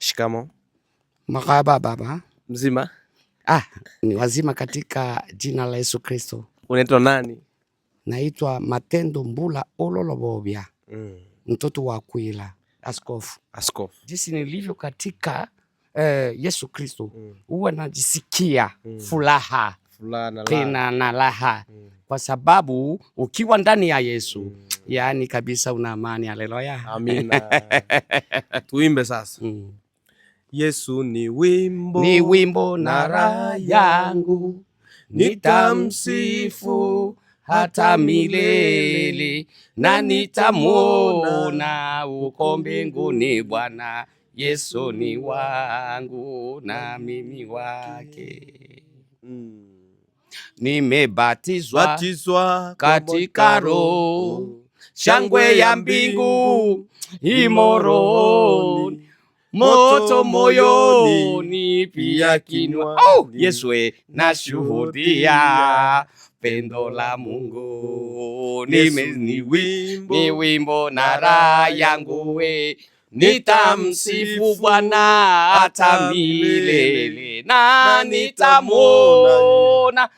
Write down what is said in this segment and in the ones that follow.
Shikamo. Marhaba baba. Mzima? Ni wazima katika jina la Yesu Kristo. Unaitwa nani? Naitwa Matendo Mbula Ololobobia. Mtoto wa Akwila, askofu. Jinsi nilivyo katika Yesu Kristo, huwa najisikia furaha tena na raha. Kwa sababu ukiwa ndani ya Yesu, yani kabisa una amani. Haleluya. Amina. Tuimbe sasa. Yesu ni wimbo na raha yangu, nitamsifu hata milele, na nitamwona uko mbinguni. Bwana Yesu ni wangu na mimi wake. Nimebatizwa katika Roho, shangwe ya mbingu imoroni, moto moyoni pia kinwa. Yesu nashuhudia pendo la Mungu. Ni wimbo na raha yangu, nitamsifu Bwana hata milele, na nitamwona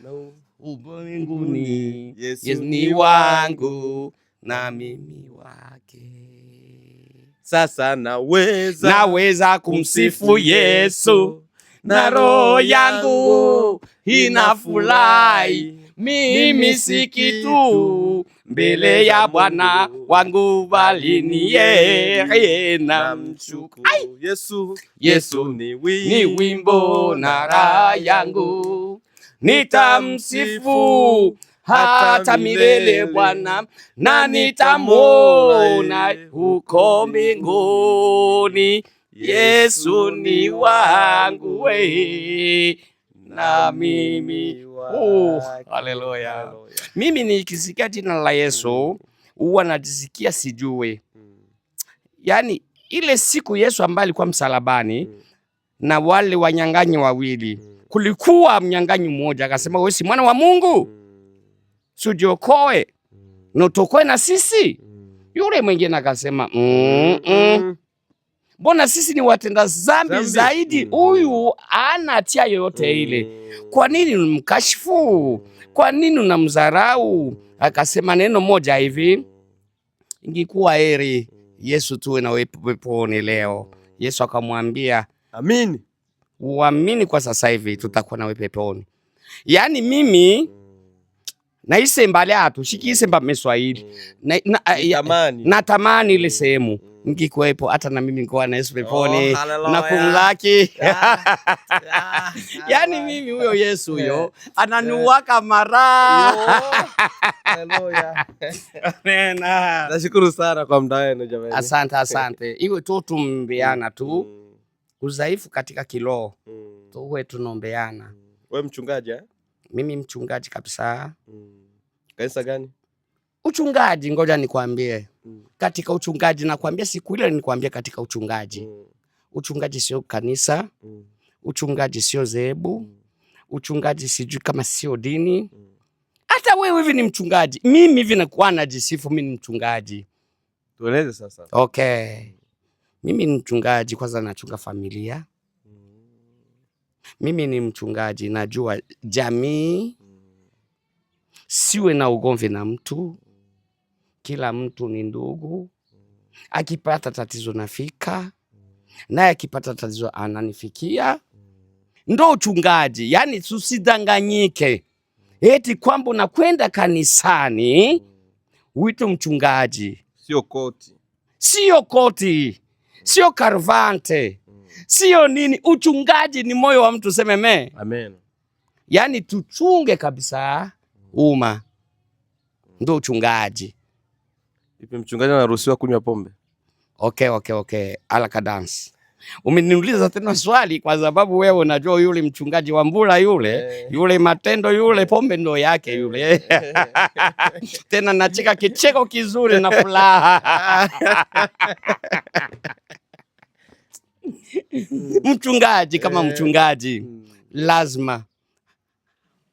mbinguni. Yesu ni wangu na mimi wake. Sasa naweza kumsifu Yesu, na roho yangu inafurahi. Mimi si kitu mbele ya Bwana wangu, bali ni yeye namshukuru. Yesu ni wimbo na raha yangu, nitamsifu hata milele Bwana, na nitamwona huko mbinguni. Yesu ni wangu na mimi. Haleluya. Mimi nikisikia jina la Yesu huwa najisikia sijue. Yani ile siku Yesu ambaye alikuwa msalabani na wale wanyang'anyi wawili, kulikuwa mnyang'anyi mmoja akasema, wewe si mwana wa Mungu? Sujiokoe na utokoe na sisi. Yule mwingine akasema, mbona sisi ni watenda dhambi zaidi, huyu hana hatia yoyote ile. Kwa nini unamkashifu? Kwa nini unamdharau? Akasema neno moja hivi, ingekuwa heri Yesu tuwe na wewe peponi leo. Yesu akamwambia, amini. Uamini kwa sasa hivi tutakuwa na wewe peponi. Yani mimi naise mbali atu shikise mba Meswahili natamani ile sehemu ngikuwepo, hata na mimi nikuwa na Yesu peponi na kumlaki. Yani mimi huyo Yesu huyo ananuwaka mara. Haleluya. Nashukuru sana kwa muda wenu jamani. Asante. Iwe tu tumbeana tu udhaifu katika kiroho. Tuwe tunombeana. Wewe mchungaji? Mimi mchungaji kabisa. Kanisa gani? Uchungaji, ngoja nikwambie. Katika uchungaji nakwambia, siku ile nikwambia katika uchungaji. Uchungaji sio kanisa. Uchungaji sio zebu. Uchungaji sijui kama sio dini. Hata wewe hivi ni mchungaji. Mimi hivi nakuwa najisifu mimi ni mchungaji. Tueleze sasa. Okay. Mimi ni mchungaji, kwanza nachunga familia. Mimi ni mchungaji, najua jamii siwe na ugomvi na mtu. Kila mtu ni ndugu. Akipata tatizo nafika, naye akipata tatizo ananifikia. Ndo uchungaji. Yani tusidanganyike eti kwamba unakwenda kanisani uitwe mchungaji. Sio koti, sio karvante, sio nini. Uchungaji ni moyo wa mtu, seme amen. Yani tuchunge kabisa umma, ndo uchungaji. Ipi mchungaji anaruhusiwa kunywa pombe? Okay. Alaka dance. Umeniuliza tena swali kwa sababu wewe unajua yule mchungaji wa Mbula yule Matendo yule pombe ndo yake yule. Tena nacheka kicheko kizuri na furaha. Mchungaji kama mchungaji lazima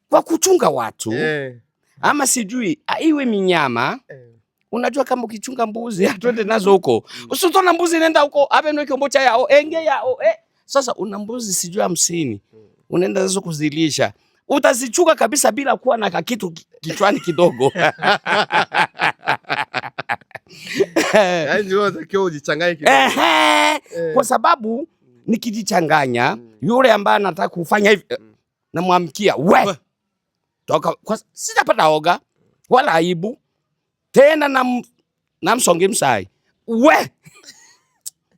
kwa kuchunga watu ama sijui iwe minyama Unajua kama ukichunga mbuzi atwende nazo huko. Usitona mbuzi nenda huko abe no kiombo cha yao enge yao Sasa una mbuzi sijui 50. Unaenda nazo kuzilisha. Utazichuka kabisa bila kuwa na kitu kichwani kidogo. Yaani wewe unatakiwa ujichanganye kidogo. Kwa sababu nikijichanganya yule ambaye anataka kufanya hivi namwamkia we. Toka kwa sitapata oga wala aibu. Tena na msonge msai. We.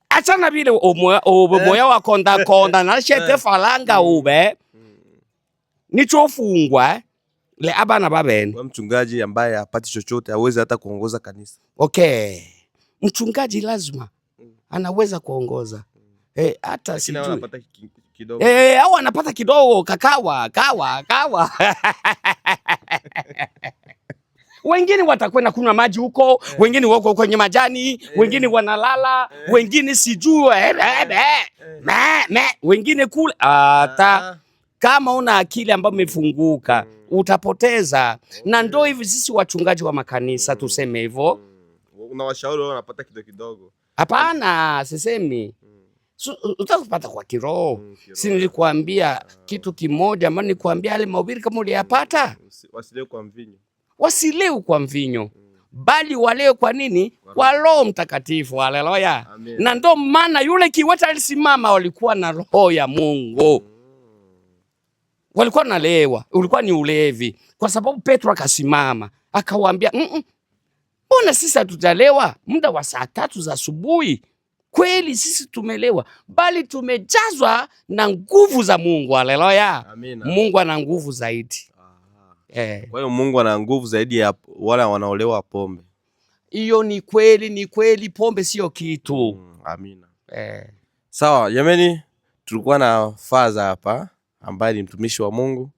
Achana vile moya wa konda na shete falanga ube. Nichofungwa le abana babeni. Kwa mchungaji ambaye hapati chochote hawezi hata kuongoza kanisa. Okay. Mchungaji lazima anaweza kuongoza. Hata sijui. Anapata kidogo. Au anapata kidogo kawa. Wengine watakwenda kunywa maji huko, wengine wako kwenye majani, wengine wanalala, wengine sijui wengine kule hata kama una akili ambayo imefunguka utapoteza. Na ndio hivi sisi wachungaji wa makanisa tuseme hivyo. Unawashauri wao wanapata kidogo. Hapana, sisemi. Utapata kwa kiroho. Si nilikwambia kitu kimoja ambacho nilikwambia yale mahubiri kama uliyapata. Wasileo kwa mvinyo. Wasileo kwa mvinyo. Bali waleo kwa nini? Kwa Roho Mtakatifu. Haleluya. Na ndio maana yule kiwete alisimama, walikuwa na roho ya Mungu. Walikuwa nalewa, ulikuwa ni ulevi. Kwa sababu Petro akasimama, akawaambia, mbona sisi hatujalewa? Muda wa saa 3 za asubuhi. Kweli sisi tumelewa, bali tumejazwa na nguvu za Mungu. Haleluya. Mungu ana nguvu zaidi. Kwa hiyo Mungu ana nguvu zaidi ya wale wanaolewa pombe. Hiyo ni kweli, pombe sio kitu. Amina. Sawa, jameni, tulikuwa na Faza hapa ambaye ni mtumishi wa Mungu.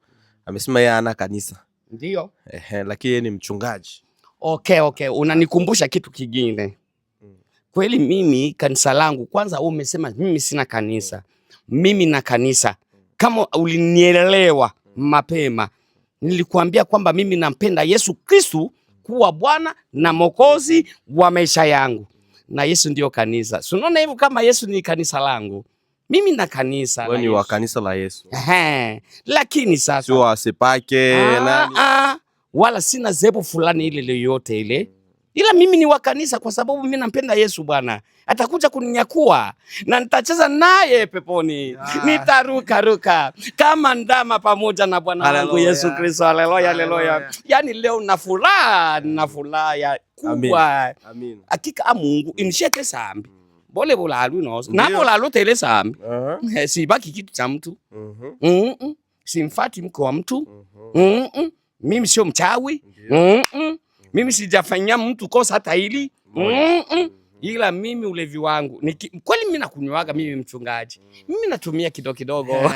Amesema yeye ana kanisa. Ndio. Lakini yeye ni mchungaji. Okay, unanikumbusha kitu kingine. Kweli mimi kanisa langu, kwanza wewe umesema mimi sina kanisa. Mimi na kanisa. Kama ulinielewa mapema, nilikuambia kwamba mimi nampenda Yesu Kristo kuwa Bwana na Mwokozi wa maisha yangu. Na Yesu ndio kanisa. Si unaona hivyo kama Yesu ni kanisa langu? Mimi na kanisa. Wewe ni wa kanisa la Yesu. Lakini sasa sio asepake nani? Wala sina zebu fulani ile yoyote ile. Ila mimi ni wa kanisa kwa sababu mimi nampenda Yesu Bwana. Atakuja kuninyakua na nitacheza naye peponi. Nitaruka kama ndama pamoja na Bwana wangu Yesu Kristo. Haleluya. Yaani leo na furaha ya kubwa. Hakika Mungu inishete sambi. Bole bolalu no. Na bolalu tele sambi. Sibaki kitu cha mtu. Simfati mko wa mtu. Mimi sio mchawi. Mimi sijafanyia mtu kosa hata hili. Ila mimi ulevi wangu kweli mimi nakunywaga, mimi mchungaji. Mimi natumia kidogo.